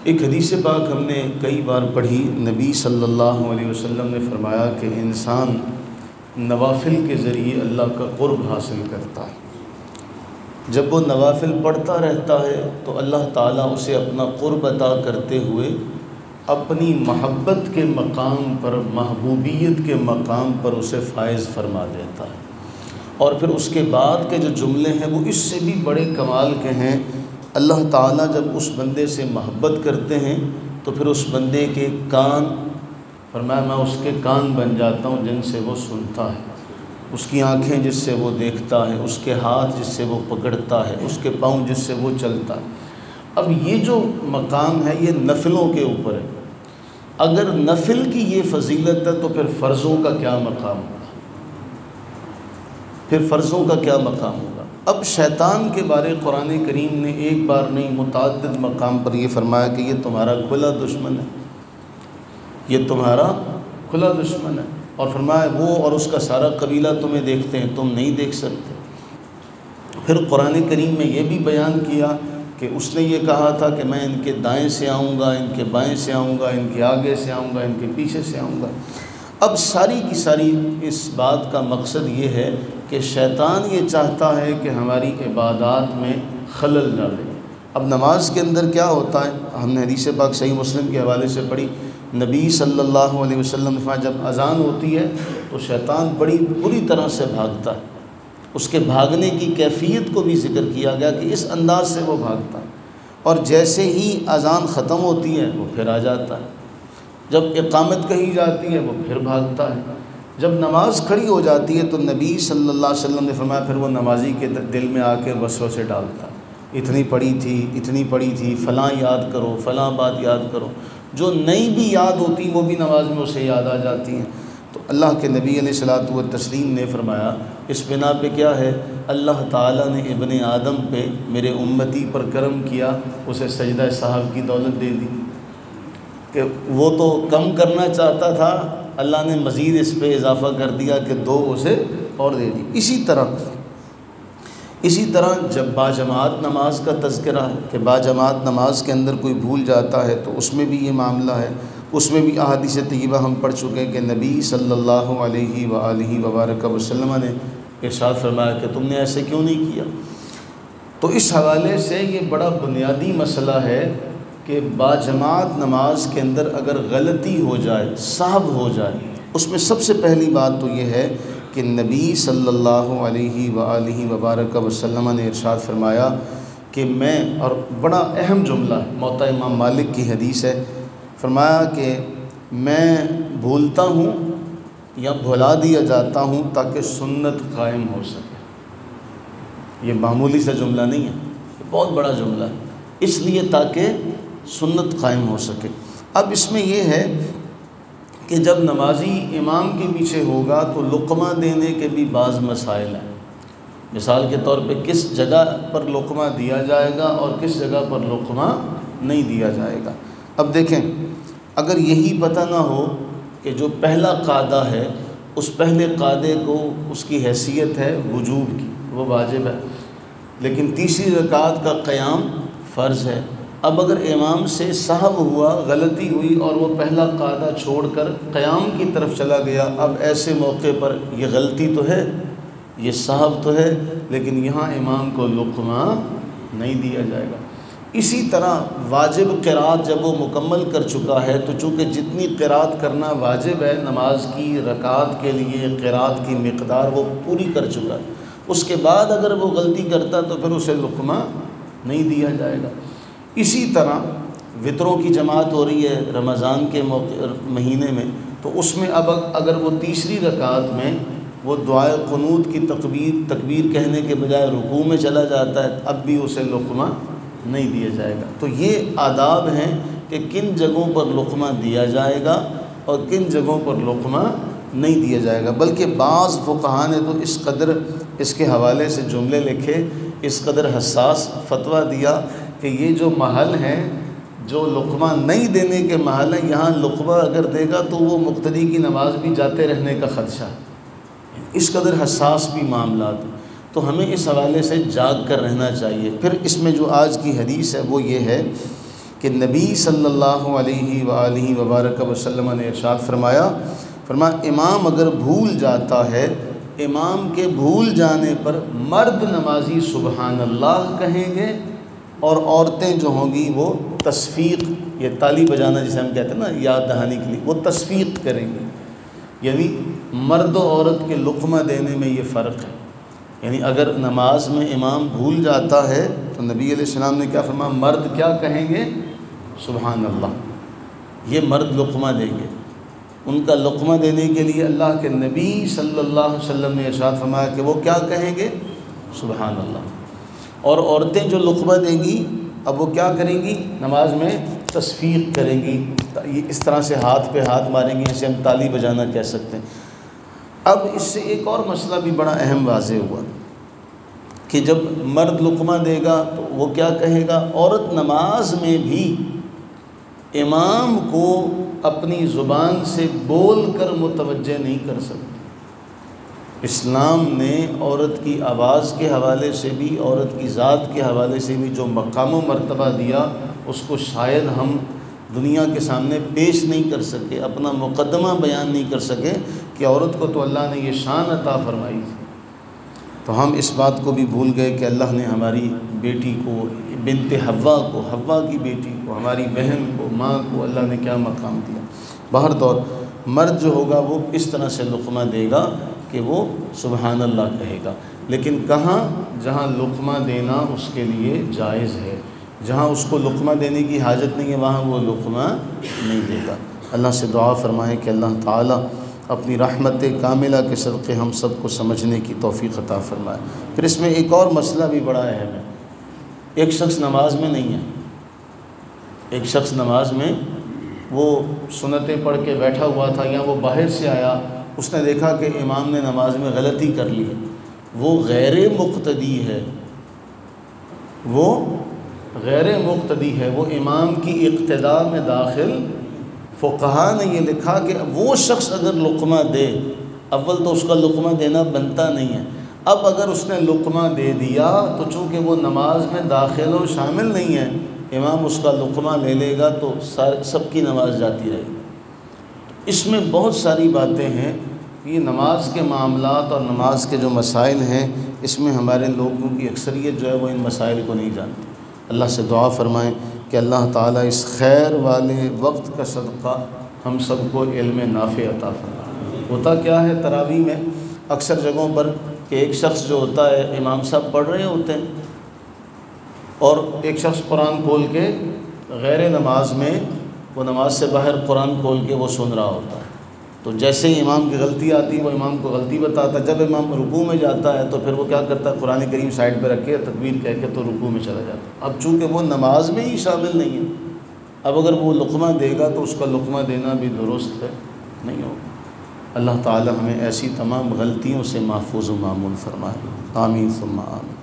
ایک حدیث پاک ہم نے کئی بار پڑھی، نبی صلی اللہ علیہ وسلم نے فرمایا کہ انسان نوافل کے ذریعے اللہ کا قرب حاصل کرتا ہے۔ جب وہ نوافل پڑھتا رہتا ہے تو اللہ تعالیٰ اسے اپنا قرب عطا کرتے ہوئے اپنی محبت کے مقام پر، محبوبیت کے مقام پر اسے فائز فرما دیتا ہے۔ اور پھر اس کے بعد کے جو جملے ہیں وہ اس سے بھی بڑے کمال کے ہیں۔ اللہ تعالیٰ جب اس بندے سے محبت کرتے ہیں تو پھر اس بندے کے کان، فرمایا میں اس کے کان بن جاتا ہوں جن سے وہ سنتا ہے، اس کی آنکھیں جس سے وہ دیکھتا ہے، اس کے ہاتھ جس سے وہ پکڑتا ہے، اس کے پاؤں جس سے وہ چلتا ہے۔ اب یہ جو مقام ہے یہ نفلوں کے اوپر ہے۔ اگر نفل کی یہ فضیلت ہے تو پھر فرضوں کا کیا مقام ہوگا؟ پھر فرضوں کا کیا مقام ہوگا؟ اب شیطان کے بارے قرآن کریم نے ایک بار نہیں متعدد مقام پر یہ فرمایا کہ یہ تمہارا کھلا دشمن ہے، یہ تمہارا کھلا دشمن ہے، اور فرمایا وہ اور اس کا سارا قبیلہ تمہیں دیکھتے ہیں، تم نہیں دیکھ سکتے۔ پھر قرآن کریم میں یہ بھی بیان کیا کہ اس نے یہ کہا تھا کہ میں ان کے دائیں سے آؤں گا، ان کے بائیں سے آؤں گا، ان کے آگے سے آؤں گا، ان کے پیچھے سے آؤں گا۔ اب ساری کی ساری اس بات کا مقصد یہ ہے کہ شیطان یہ چاہتا ہے کہ ہماری عبادات میں خلل ڈالے۔ اب نماز کے اندر کیا ہوتا ہے؟ ہم نے حدیث پاک صحیح مسلم کے حوالے سے پڑھی، نبی صلی اللہ علیہ وسلم نے فرمایا جب اذان ہوتی ہے تو شیطان بڑی بری طرح سے بھاگتا ہے۔ اس کے بھاگنے کی کیفیت کو بھی ذکر کیا گیا کہ اس انداز سے وہ بھاگتا ہے، اور جیسے ہی اذان ختم ہوتی ہے وہ پھر آ جاتا ہے، جب اقامت کہی جاتی ہے وہ پھر بھاگتا ہے، جب نماز کھڑی ہو جاتی ہے تو نبی صلی اللہ علیہ وسلم نے فرمایا پھر وہ نمازی کے دل میں آ کے وسوسے ڈالتا ہے، اتنی پڑھی تھی، اتنی پڑھی تھی، فلاں یاد کرو، فلاں بات یاد کرو، جو نئی بھی یاد ہوتی وہ بھی نماز میں اسے یاد آ جاتی ہیں۔ تو اللہ کے نبی علیہ الصلوۃ والتسلیم نے فرمایا اس بنا پہ کیا ہے، اللہ تعالیٰ نے ابن آدم پہ، میرے امتی پر کرم کیا، اسے سجدہ سہو کی دولت دے دی، کہ وہ تو کم کرنا چاہتا تھا، اللہ نے مزید اس پہ اضافہ کر دیا کہ 2 اسے اور دے دی۔ اسی طرح جب باجماعت نماز کا تذکرہ ہے کہ باجماعت نماز کے اندر کوئی بھول جاتا ہے تو اس میں بھی یہ معاملہ ہے، اس میں بھی احادیث طیبہ ہم پڑھ چکے ہیں کہ نبی صلی اللہ علیہ وآلہ وبارک وسلم نے ارشاد فرمایا کہ تم نے ایسے کیوں نہیں کیا۔ تو اس حوالے سے یہ بڑا بنیادی مسئلہ ہے کہ باجماعت نماز کے اندر اگر غلطی ہو جائے، سہو ہو جائے، اس میں سب سے پہلی بات تو یہ ہے کہ نبی صلی اللہ علیہ وآلہ وبارک وسلم نے ارشاد فرمایا کہ میں، اور بڑا اہم جملہ ہے، موطا امام مالک کی حدیث ہے، فرمایا کہ میں بھولتا ہوں یا بھلا دیا جاتا ہوں تاکہ سنت قائم ہو سکے۔ یہ معمولی سا جملہ نہیں ہے، یہ بہت بڑا جملہ ہے، اس لیے تاکہ سنت قائم ہو سکے۔ اب اس میں یہ ہے کہ جب نمازی امام کے پیچھے ہوگا تو لقمہ دینے کے بھی بعض مسائل ہیں۔ مثال کے طور پہ کس جگہ پر لقمہ دیا جائے گا اور کس جگہ پر لقمہ نہیں دیا جائے گا۔ اب دیکھیں، اگر یہی پتہ نہ ہو کہ جو پہلا قاعدہ ہے اس پہلے قاعدے کو اس کی حیثیت ہے وجوب کی، وہ واجب ہے، لیکن تیسری رکعت کا قیام فرض ہے۔ اب اگر امام سے سہو ہوا، غلطی ہوئی اور وہ پہلا قاعدہ چھوڑ کر قیام کی طرف چلا گیا، اب ایسے موقع پر یہ غلطی تو ہے، یہ سہو تو ہے، لیکن یہاں امام کو لقمہ نہیں دیا جائے گا۔ اسی طرح واجب قرات جب وہ مکمل کر چکا ہے تو چونکہ جتنی قرات کرنا واجب ہے نماز کی رکعات کے لیے، قرات کی مقدار وہ پوری کر چکا ہے، اس کے بعد اگر وہ غلطی کرتا تو پھر اسے لقمہ نہیں دیا جائے گا۔ اسی طرح وطروں کی جماعت ہو رہی ہے رمضان کے مہینے میں، تو اس میں اب اگر وہ تیسری رکعت میں وہ دعائے قنوت کی تکبیر کہنے کے بجائے رکوع میں چلا جاتا ہے، اب بھی اسے لقمہ نہیں دیا جائے گا۔ تو یہ آداب ہیں کہ کن جگہوں پر لقمہ دیا جائے گا اور کن جگہوں پر لقمہ نہیں دیا جائے گا۔ بلکہ بعض فقہاء نے تو اس قدر اس کے حوالے سے جملے لکھے، اس قدر حساس فتویٰ دیا کہ یہ جو محل ہیں، جو لقمہ نہیں دینے کے محل ہیں، یہاں لقمہ اگر دے گا تو وہ مقتدی کی نماز بھی جاتے رہنے کا خدشہ ہے۔ اس قدر حساس بھی معاملات ہیں، تو ہمیں اس حوالے سے جاگ کر رہنا چاہیے۔ پھر اس میں جو آج کی حدیث ہے وہ یہ ہے کہ نبی صلی اللہ علیہ وآلہ وبارک وسلم نے ارشاد فرمایا امام اگر بھول جاتا ہے، امام کے بھول جانے پر مرد نمازی سبحان اللہ کہیں گے، اور عورتیں جو ہوں گی وہ تصفیق، یہ تالی بجانا جسے ہم کہتے ہیں نا یاد دہانی کے لیے، وہ تصفیق کریں گے۔ یعنی مرد و عورت کے لقمہ دینے میں یہ فرق ہے۔ یعنی اگر نماز میں امام بھول جاتا ہے تو نبی علیہ السلام نے کیا فرمایا، مرد کیا کہیں گے، سبحان اللہ، یہ مرد لقمہ دیں گے۔ ان کا لقمہ دینے کے لیے اللہ کے نبی صلی اللہ علیہ وسلم نے ارشاد فرمایا کہ وہ کیا کہیں گے، سبحان اللہ۔ اور عورتیں جو لقمہ دیں گی اب وہ کیا کریں گی، نماز میں تصفیق کریں گی، اس طرح سے ہاتھ پہ ہاتھ ماریں گی، اسے ہم تالی بجانا کہہ سکتے ہیں۔ اب اس سے ایک اور مسئلہ بھی بڑا اہم واضح ہوا کہ جب مرد لقمہ دے گا تو وہ کیا کہے گا، عورت نماز میں بھی امام کو اپنی زبان سے بول کر متوجہ نہیں کر سکتی۔ اسلام نے عورت کی آواز کے حوالے سے بھی، عورت کی ذات کے حوالے سے بھی جو مقام و مرتبہ دیا، اس کو شاید ہم دنیا کے سامنے پیش نہیں کر سکے، اپنا مقدمہ بیان نہیں کر سکے کہ عورت کو تو اللہ نے یہ شان عطا فرمائی تھی۔ تو ہم اس بات کو بھی بھول گئے کہ اللہ نے ہماری بیٹی کو، بنت حوا کو، حوا کی بیٹی کو، ہماری بہن کو، ماں کو اللہ نے کیا مقام دیا۔ بہرطور مرد جو ہوگا وہ اس طرح سے لقمہ دے گا کہ وہ سبحان اللہ کہے گا، لیکن کہاں، جہاں لقمہ دینا اس کے لیے جائز ہے، جہاں اس کو لقمہ دینے کی حاجت نہیں ہے وہاں وہ لقمہ نہیں دے گا۔ اللہ سے دعا فرمائیں کہ اللہ تعالیٰ اپنی رحمت کاملہ کے صدقے ہم سب کو سمجھنے کی توفیق عطا فرمائے۔ پھر اس میں ایک اور مسئلہ بھی بڑا اہم ہے۔ ایک شخص نماز میں نہیں ہے، ایک شخص نماز میں وہ سنتیں پڑھ کے بیٹھا ہوا تھا، یا وہ باہر سے آیا، اس نے دیکھا کہ امام نے نماز میں غلطی کر لی، وہ غیر مقتدی ہے، وہ غیر مقتدی ہے، وہ امام کی اقتداء میں داخل۔ فقہا نے یہ لکھا کہ وہ شخص اگر لقمہ دے، اول تو اس کا لقمہ دینا بنتا نہیں ہے، اب اگر اس نے لقمہ دے دیا تو چونکہ وہ نماز میں داخل و شامل نہیں ہے، امام اس کا لقمہ لے لے گا تو سب کی نماز جاتی رہے گی۔ اس میں بہت ساری باتیں ہیں، یہ نماز کے معاملات اور نماز کے جو مسائل ہیں، اس میں ہمارے لوگوں کی اکثریت جو ہے وہ ان مسائل کو نہیں جانتی۔ اللہ سے دعا فرمائیں کہ اللہ تعالیٰ اس خیر والے وقت کا صدقہ ہم سب کو علم نافع عطا فرمائے۔ ہوتا کیا ہے تراویح میں اکثر جگہوں پر کہ ایک شخص جو ہوتا ہے، امام صاحب پڑھ رہے ہوتے ہیں اور ایک شخص قرآن کھول کے غیر نماز میں، وہ نماز سے باہر قرآن کھول کے وہ سن رہا ہوتا ہے، تو جیسے ہی امام کی غلطی آتی ہے وہ امام کو غلطی بتاتا ہے، جب امام رکوع میں جاتا ہے تو پھر وہ کیا کرتا ہے، قرآن کریم سائڈ پہ رکھ کے تکبیر کہہ کے تو رکوع میں چلا جاتا ہے۔ اب چونکہ وہ نماز میں ہی شامل نہیں ہے، اب اگر وہ لقمہ دے گا تو اس کا لقمہ دینا بھی درست ہے نہیں ہوگا۔ اللہ تعالی ہمیں ایسی تمام غلطیوں سے محفوظ و معمول فرمائے، آمین ثم آمین۔